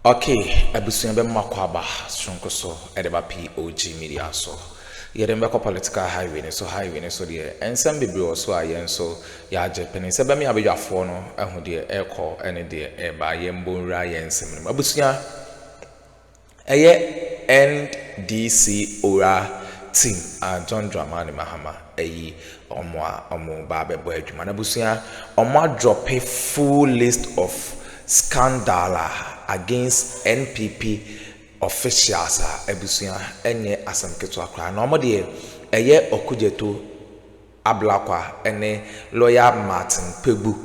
Okay, abusuan be makwaba sonko so edeba POG Media so. Yedem be political highway ne so de ensem bebre so ayen so ya Japan se be me abedwafo no ehu de ekọ ene de eba yembonra yensem no. Abusuan eye NDC ora team John Dramani Mahama eyi omo ba be bo adwuma na abusuan omo drop a full list of scandal against NPP officials ebusuan enye asamketo akra na omo de eye okujeto ablakwa ene lawyer M.Kpebu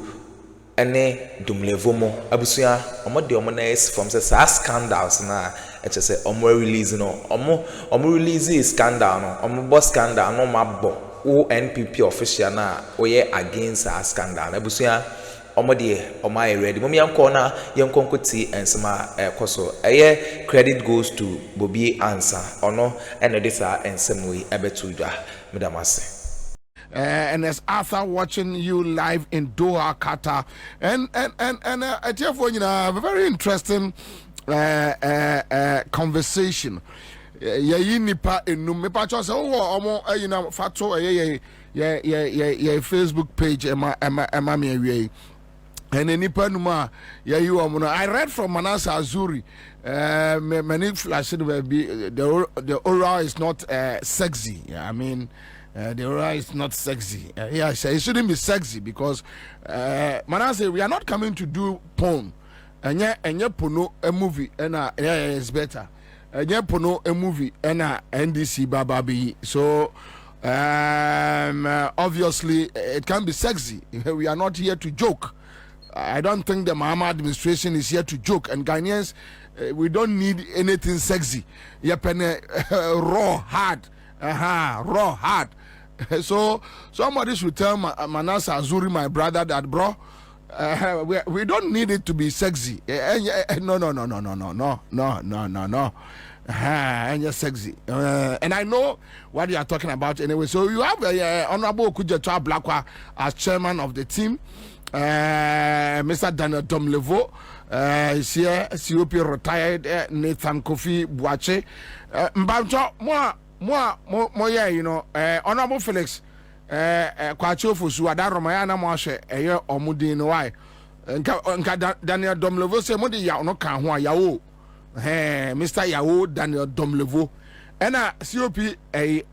ene dumlevomo ebusuan omo de omo na is from say scandals na eche say omo release no omo release scandal no omo boss scandal no mabo o NPP official na oye against a scandal ebusuan omodie omai ready mum yanko na yanko ti ensema koso eye credit goes to Bobi answer ono ene disa ensemwe ebetu dwa medamase. And as Arthur watching you live in Doha, Qatar, and I tell you, a very interesting conversation. Yeah, nipa enu me pa cho say omo fato Facebook page ema me awie. And nipa numa you I read from Manasa Azuri many flash the aura is not sexy. I mean the aura is not sexy. Yeah, it shouldn't be sexy because Manasa, we are not coming to do porn. And yet pono a movie and it's better. And yet pono a movie and NDC bababi. So obviously it can be sexy. We are not here to joke. I don't think the Mahama administration is here to joke, and Ghanaians, we don't need anything sexy. Raw, hard. Raw, hard. So somebody should tell Manasa Azuri, my brother, that bro, we don't need it to be sexy. No. And you're sexy. And I know what you are talking about anyway. So you have Honorable Kujetua Blakwa as chairman of the team. Mr. Daniel Domlevo is here, COP retired, Nathan Kofi Boache. Mbamcho, Honorable Felix, Kwacho Fusu, Adaroma, Moshe, Omudi, no why. Daniel Domlevo say, Modi ya no kan ho yawo. Mr. Yawo Daniel Domlevo. And COP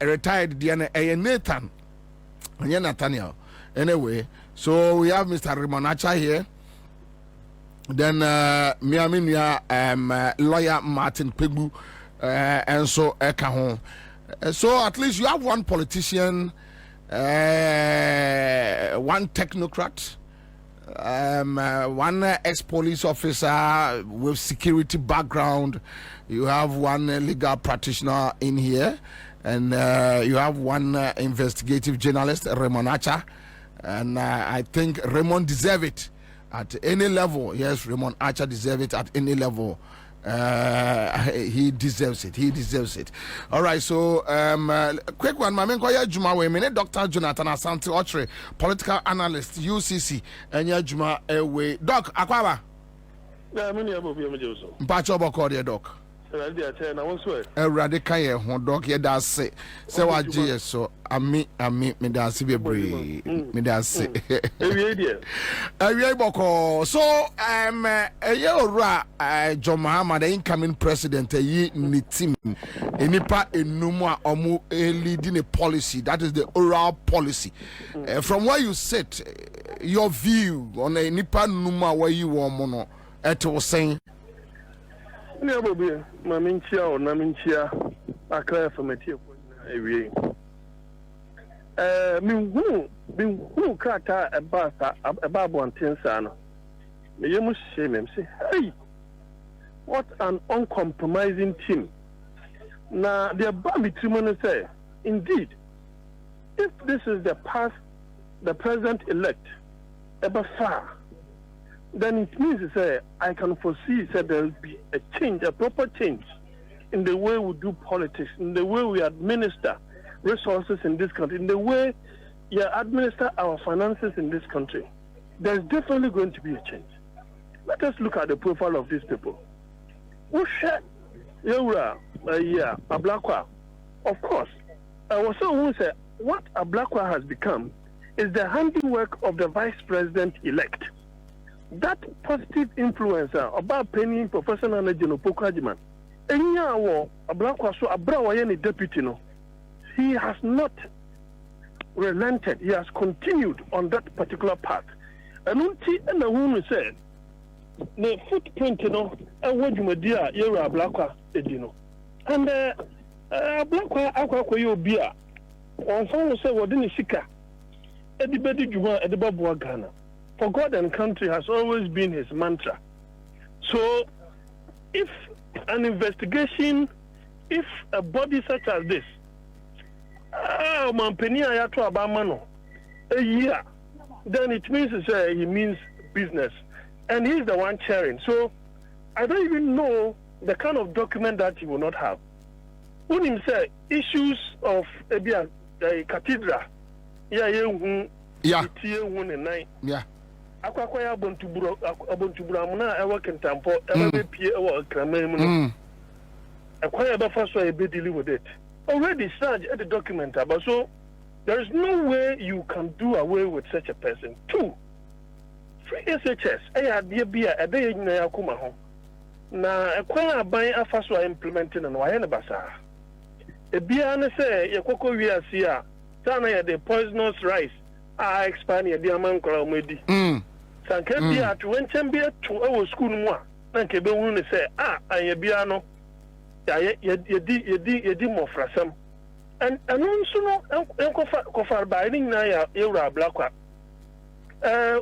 retired Nathan. Nathaniel. Anyway, so we have Mr. Rimonacha here. Then Miaminia lawyer M.Kpebu and so Ekahon. So at least you have one politician, one technocrat, one ex-police officer with security background. You have one legal practitioner in here, and you have one investigative journalist, Rimonacha. And I think Raymond deserves it at any level. Yes, Raymond Archer deserves it at any level. He deserves it. All right, so quick one. My main Juma we minute Dr. Jonathan Asante Ochre, political analyst, UCC, and Juma way. Doc Akwaba. Mpacho boko Doc. Radical ye hon dog ye da say wa je so ami me da se bebre me da se ewie boko so ye ora John Mahama, the incoming president, yi ni team enipa enum a omo leading a policy that is the oral policy. From where you sit, your view on enipa numa where you omo no et was saying Nyabobi, Maminchia or Naminchia, Akra from a tea. Who kata a basta a babu and tinsano. You must shame him. Say, hey, what an uncompromising team. Now, the Bambi Timon say, indeed, if this is the president elect, ever far. Then it means to say I can foresee that there will be a change, a proper change in the way we do politics, in the way we administer resources in this country, in the way you administer our finances in this country. There's definitely going to be a change. Let us look at the profile of these people. Usha Yura, yeah, Ablakwa. Of course, I was so say what Ablakwa has become is the handiwork of the vice president-elect. That positive influencer about penny professional General Pokajiman. And yeah, Ablakwa so Abrawa deputy no. He has not relented. He has continued on that particular path. And until and the woman said, the footprint, you know, and what you may do, you're a Ablakwa, you know. And Ablakwa, Aqua, you be on someone say, what didn't Shika? Edibedi Juma, Edibabua Ghana. For God and country has always been his mantra. So, if an investigation, if a body such as this, a year, then it means he means business. And he's the one chairing. So, I don't even know the kind of document that he will not have. When he say issues of a cathedral, yeah. Akwakwaya abontubura muna ewa kentampo ebe pie ewa Akroma mu akwaya be fa so ebe deal with it already charged at the document but so there is no way you can do away with such a person. Two, free SHS ade bia ede nyina yakoma ho na akwaya ban afa so implementing no aye ne basa ebia ne say yekoko wiase a sana ya the poisonous rice expand your diamond crowd. Sanke bia to when chambia to our school mu a na nke be hu ne say anya bia no yedi mofrasam and nso no enkofa ba ni na ya ewura Ablakwa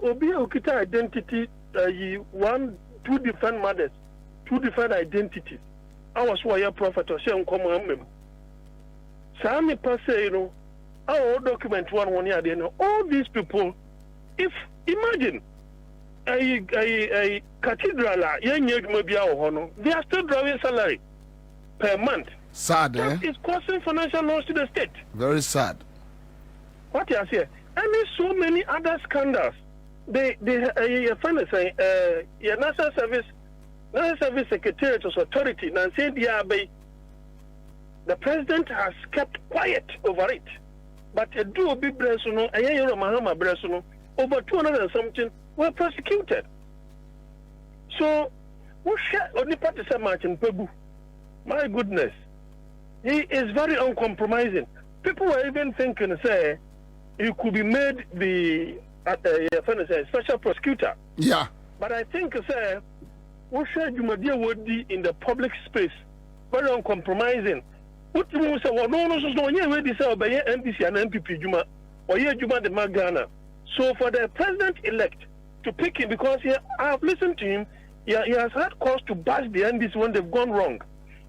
obi okita identity two different mothers, two different identities. I was why prophet or say nkomo amem sami passe you know our document one year then all these people, if imagine a cathedral they are still drawing salary per month. Sad, that is causing financial loss to the state. Very sad. What you say? And there's so many other scandals. They find your national service secretariat authority now said the president has kept quiet over it. But a do a big breasuno, a year of Mahama breasuno, over 200 and something were prosecuted. So, what share only part is M.Kpebu? My goodness, he is very uncompromising. People were even thinking, say, he could be made the special prosecutor. Yeah. But I think, say, what share Jumadia would be in the public space, very uncompromising. What you say? Well, no, we say about NPC and NPP Juma or Juma the Magana. So for the president-elect to pick him, because I have listened to him, he has had cause to bash the NDC when they've gone wrong.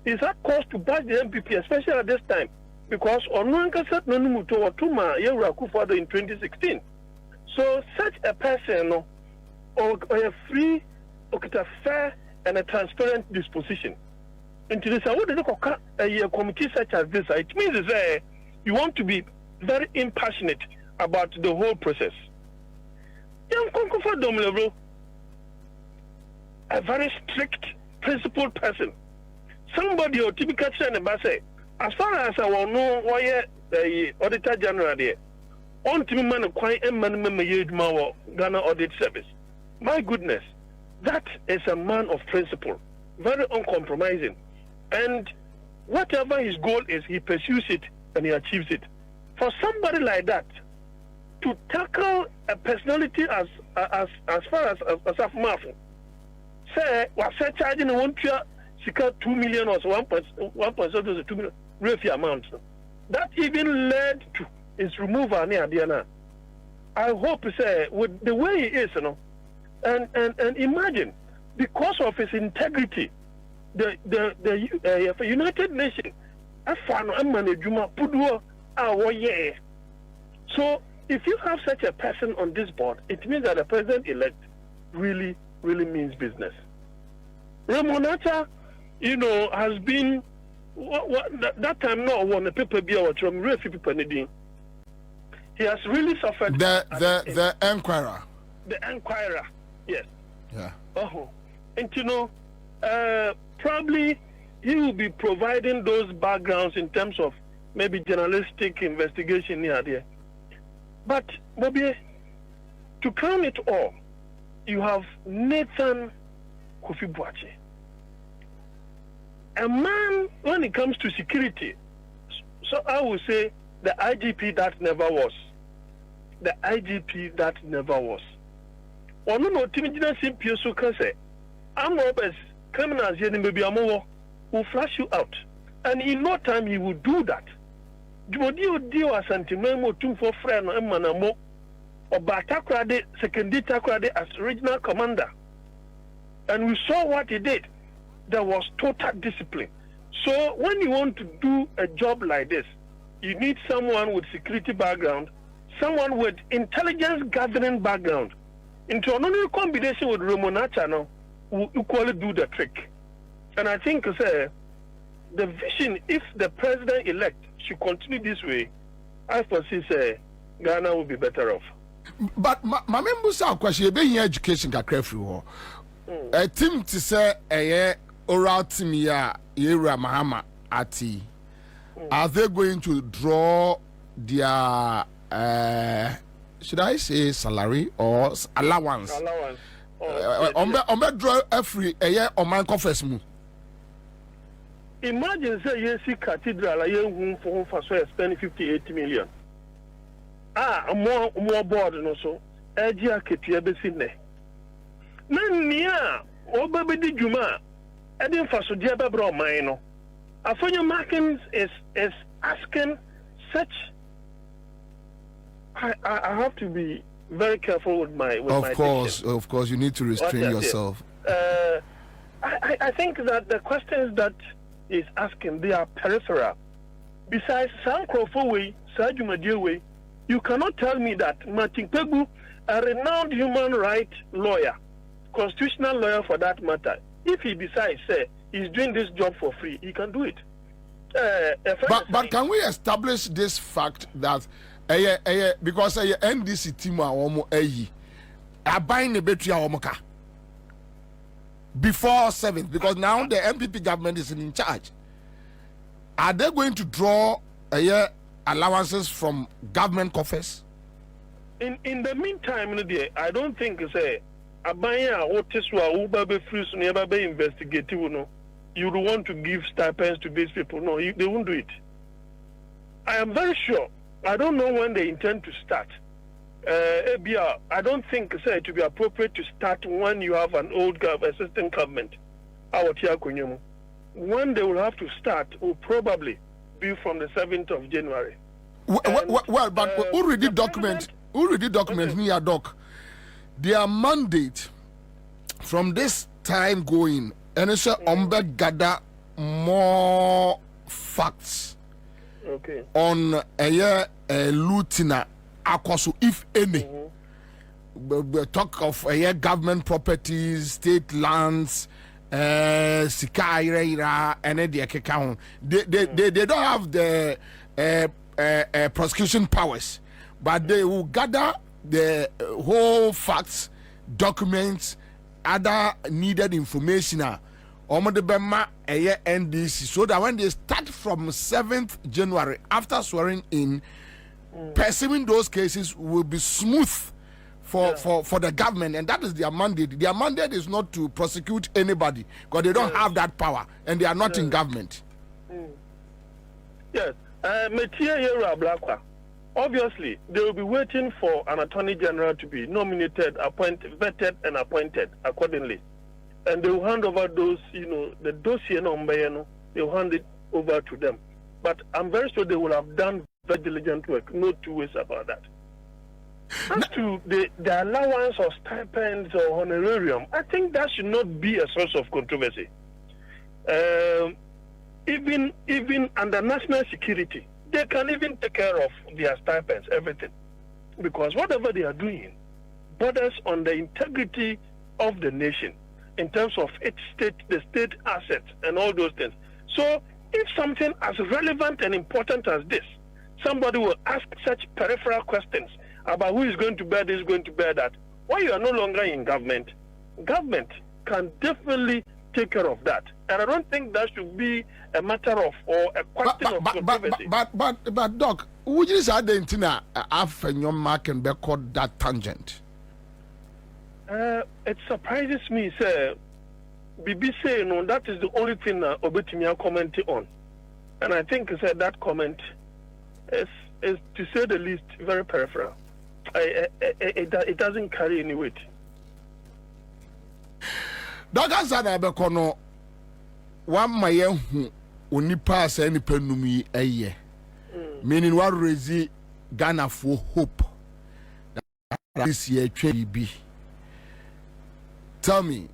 He's had cause to bash the NPP, especially at this time, because Onuanka said no muto or Tuma Akuffo in 2016. So such a person, or a free, or a fair and a transparent disposition. Into this, I would look at a committee such as this. It means you want to be very impassionate about the whole process. Young Akuffo level, a very strict, principled person. Somebody or typical say, as far as I will know, why the Auditor General there, on to man acquire a man Ghana Audit Service. My goodness, that is a man of principle, very uncompromising. And whatever his goal is, he pursues it and he achieves it. For somebody like that to tackle a personality as far as Afmafu, say, was charging 2 million or 1.2 million refi amount. That even led to his removal near Diana. I hope, say, with the way he is, you know, and imagine, because of his integrity, the United Nations, so if you have such a person on this board, it means that the president-elect really means business. Ramonata, has been that time not one paper be our from real people needing. He has really suffered. The Enquirer. The Enquirer, yes. Yeah. And probably he will be providing those backgrounds in terms of maybe journalistic investigation here there. But Bobby, to crown it all, you have Nathan Akuffo. A man, when it comes to security, so I would say the IGP that never was. The IGP that never was. Or no, Timothy Simpio so can say, I'm robbers, criminals, maybe will flash you out. And in no time he will do that. Dio as antimemo for friend or manamo or Batakrade, secondary Takrade as regional commander. And we saw what he did. There was total discipline. So when you want to do a job like this, you need someone with security background, someone with intelligence gathering background. Into another combination with Ramonacha now will equally do the trick. And I think the vision, if the president-elect should continue this way, I foresee Ghana will be better off. But my member say question be here education kakra free ho. A team to say oral team ya Yera Mahama ati. Are they going to draw their should I say salary or allowance? Allowance. On draw every year on my confess mu. Imagine say you see cathedral for spend 58 million. More board no so. Ejia ketua besi ne. Na nia obabe di juma. Edin faso dia bebro man no. Afonyo Markins is asking such. I have to be very careful with my diction. Of course, you need to restrain yourself. I think that the questions that is asking, they are peripheral. Besides Sankrofo way, Sajumadier way, you cannot tell me that M.Kpebu, a renowned human rights lawyer, constitutional lawyer for that matter, if he decides, say, he's doing this job for free, he can do it. But can we establish this fact that because NDC team are buying the battery omoka before 7th, because now the NPP government is in charge. Are they going to draw allowances from government coffers? In the meantime, I don't think abaya otiswa ubabe free be investigative no. You don't want to give stipends to these people. No, they won't do it. I am very sure. I don't know when they intend to start. I don't think it to be appropriate to start when you have an old assistant government. When they will have to start will probably be from the 7th of January. Well, but who read the document near doc? Their mandate from this time going, and it's gather more facts. Okay. On Lutina Akuffo, if any. We talk of government properties, state lands, Sikaira, and they don't have the prosecution powers, but they will gather the whole facts, documents, other needed information. NDC, so that when they start from 7th January after swearing in, pursuing those cases will be smooth for the government, and that is their mandate. Their mandate is not to prosecute anybody because they don't have that power and they are not in government. Yes, obviously they will be waiting for an attorney general to be nominated, vetted, and appointed accordingly. And they will hand over those, the dossier number, they will hand it over to them. But I'm very sure they will have done very diligent work, no two ways about that. As to the allowance or stipends or honorarium, I think that should not be a source of controversy. Even under national security, they can even take care of their stipends, everything. Because whatever they are doing borders on the integrity of the nation, in terms of its the state assets and all those things. So if something as relevant and important as this, somebody will ask such peripheral questions about who is going to bear this, going to bear that, while you are no longer in government, government can definitely take care of that. And I don't think that should be a matter of or a question of controversy. But Doc, would you say that after your mark and record that tangent? It surprises me, sir. BBC, no, that is the only thing Obetimia commented on. And I think that comment is, to say the least, very peripheral. It doesn't carry any weight. Doga sana bekono one maye hu onipa sa ni panumi eye. Meaning what raise Ghana for hope. This year be. Tell me,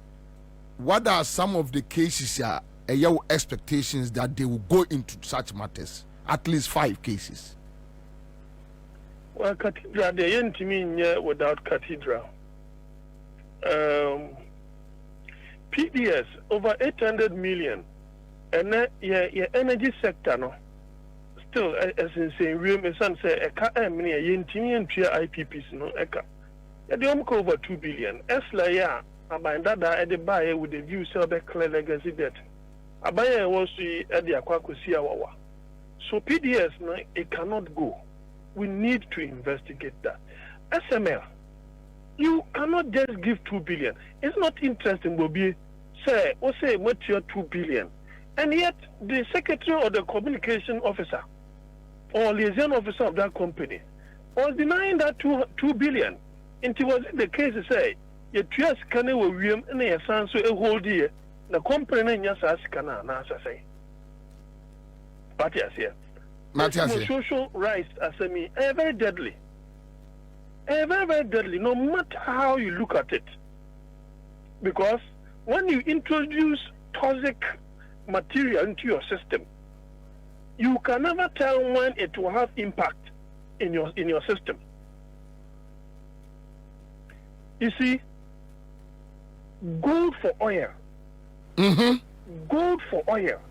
what are some of the cases your expectations that they will go into such matters? At least 5 cases. Well, cathedral, they ain't mean without cathedral. PDS over 800 million, and your energy sector no still as in saying real me son say a car many yintimian IPPs no eka. They over 2 billion. Esla ya about that at the buyer with the view sell the clear legacy debt. A buyer was to at the Aquacosia wawa. So PDS no it cannot go. We need to investigate that. SML, you cannot just give 2 billion. It's not interesting, Bobby. Say, or say, what's your 2 billion? And yet, the secretary or the communication officer or liaison officer of that company was denying that 2 billion. And it was the case to say, your trias can will ream and a son so a whole year. The company in your Saskana, Nasa say. But yes, yeah. Social rights as a me, very deadly. Very, very deadly, no matter how you look at it. Because when you introduce toxic material into your system, you can never tell when it will have impact in your system. You see, gold for oil. Gold for oil.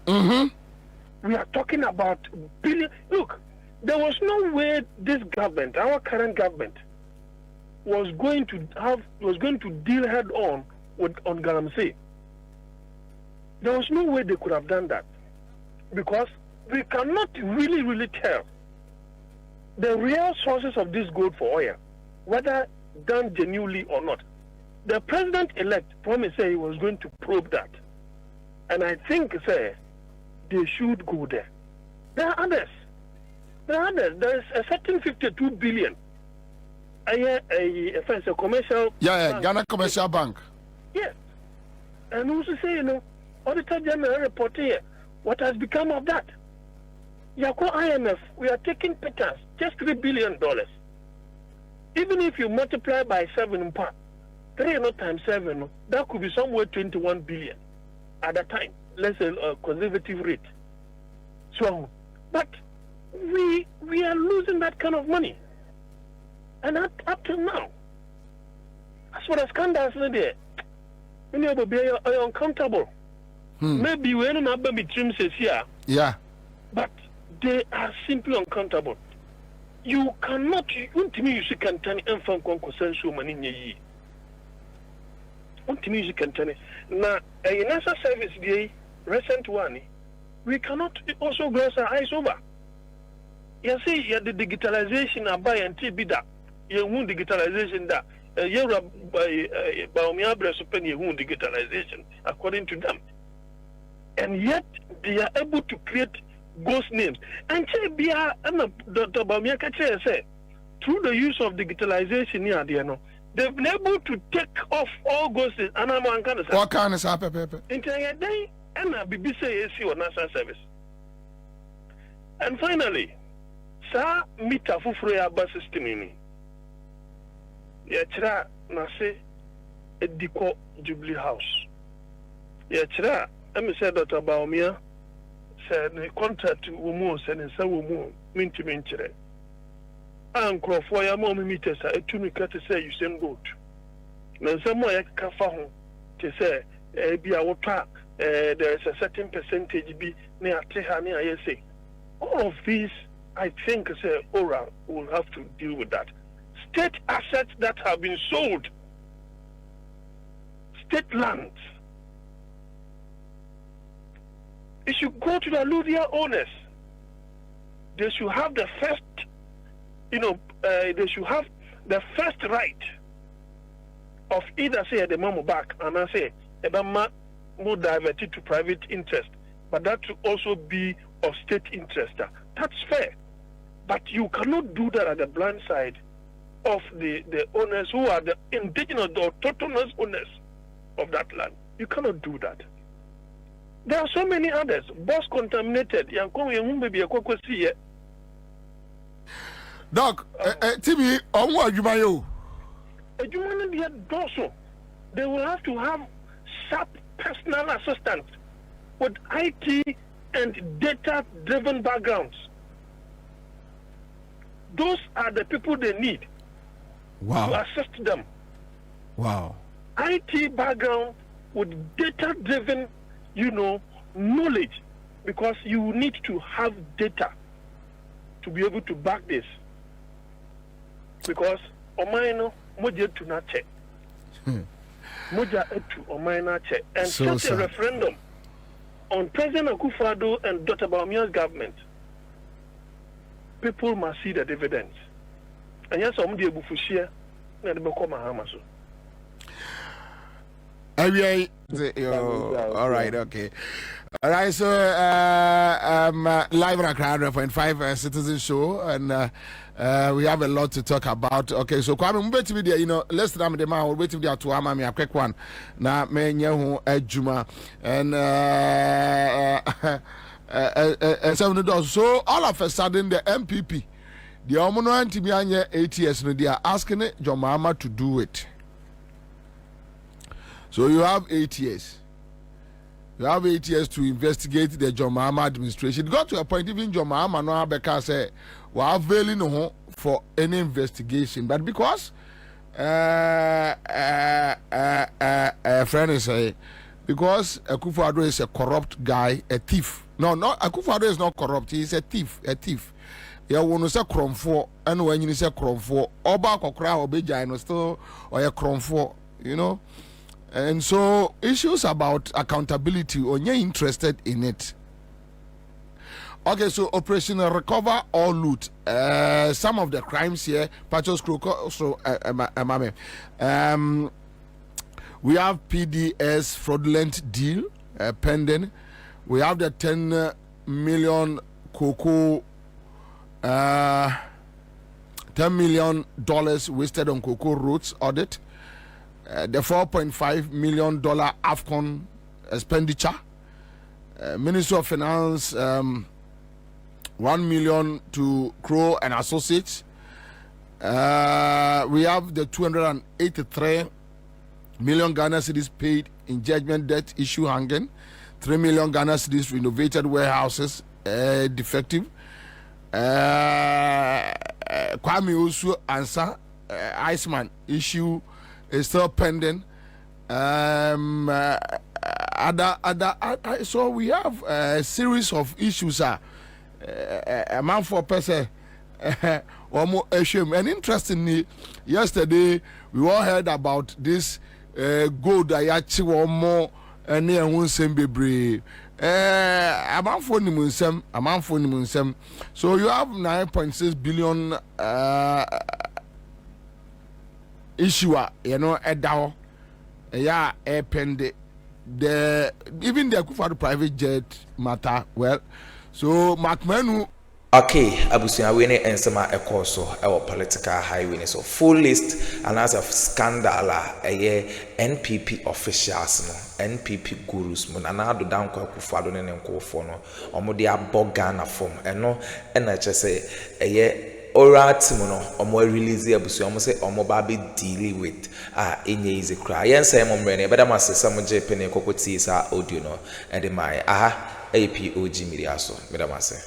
We are talking about billion. Look, there was no way this government, our current government, was going to deal head on on Galamsey. There was no way they could have done that, because we cannot really tell the real sources of this gold for oil, whether done genuinely or not. The president-elect promised he was going to probe that, and I think they should go there. There are others. There is a certain 52 billion. A commercial. Ghana Commercial Bank. Yes. And also say, Auditor General report here, what has become of that? Yako IMF, we are taking pictures, just $3 billion. Even if you multiply by 7, 3 times 7, that could be somewhere 21 billion at that time. Let's say a conservative rate. So, but we are losing that kind of money. And up to now, as for the scandals there, many will be uncomfortable. Maybe we don't have trim says here. Yeah. But they are simply uncountable. You cannot, you can turn infant consensual money in ye. You can turn it. Now, a NASA service day, recent one, we cannot also gloss our eyes over. You see, you the digitalization of buy and TB that. You won't digitalization that. You Bawumia Bresupen, you won't digitalization, according to them. And yet, they are able to create ghost names. And Dr. Bawumia say, through the use of digitalization here, they've been able to take off all ghost names. And I'm going to say, what kind of stuff? Entire day, and BBC AC or national service. And finally, Sa Mita Fufroya bus system in Yachra Nase Ediko Jubilee House. Yachra, I said Dr. Bawumia said the contract woman said in some woman minty minchre. Akuffo ya mo meters a etumika to say you send goat. Na some more kafa ho to say bia wotwa there is a certain percentage be na ateha na I say. All of these, I think, Ora will have to deal with that. State assets that have been sold, state lands it should go to the alluvial owners. They should have the first, they should have the first right of either say the mamo back and I say Ebama more diverted to private interest, but that should also be of state interest. That's fair. But you cannot do that at the blind side of the owners who are the indigenous or autonomous owners of that land. You cannot do that. There are so many others. Boss contaminated. Doc, Timmy, they will have to have sub personal assistants with IT and data-driven backgrounds. Those are the people they need to assist them. Wow. IT background with data-driven, knowledge, because you need to have data to be able to back this. Because Omaino moja to not check. Moja to Omaina check. And such a referendum on President Akuffo and Dr. Bawumia's government, people must see the dividends. And yes, I'm the Bufushia and the Mahama. All right, okay. All right, so live on Accra 100.5 Citizen Show, and we have a lot to talk about. Okay, so Kwame, wait to be there. Let's time the man. Wait to be there to Ama me a quick one. Na me nyehu ejuma and so all of a sudden the MPP, the Omono Antibianya 8 years, they are asking John Mahama to do it. So you have 8 years. You have 8 years to investigate the John Mahama administration. It got to a point even John Mahama no Abeka say we are availing for any investigation, but because friend is say because Akuffo is a corrupt guy, a thief. No, Akuffo is not corrupt. He is a thief. Yeah, when you say cromfo, and when you say cromfo, Oba Kokra Obeja no still or a cromfo, And so issues about accountability, or you're interested in it. Okay, so Operation Recover or Loot. Some of the crimes here, Patchos Kroko, so we have PDS fraudulent deal pending. We have the 10 million cocoa, $10 million wasted on cocoa roots audit. The $4.5 million AFCON expenditure, Ministry of Finance, $1 million to Crow and Associates. We have the 283 million Ghana cedis paid in judgment debt issue hanging, 3 million Ghana cedis renovated warehouses defective. Kwame Osu answer Iceman issue is still pending. So we have a series of issues. A man for person, and interestingly, yesterday we all heard about this gold ayachi or more and near Wunsembebre. A man for Nimunsem. So you have 9.6 billion. Issuer, Addo, the even the Akuffo private jet matter. Well, so Macmenu. Okay, Abusia Winnie and Sama Ekoso, our political highway. So full list and as of scandal, NPP officials, NPP gurus, Monanado down Akuffo and Akuffo, Omodia Bogana form, and no, and I just say Ora Timono, or more release the abusu, almost say, or more baby dealing with in easy cry. Yes, I'm on Rennie, but I must say, some Japan and Cocoa audio no, and my POG Media so, Madam say.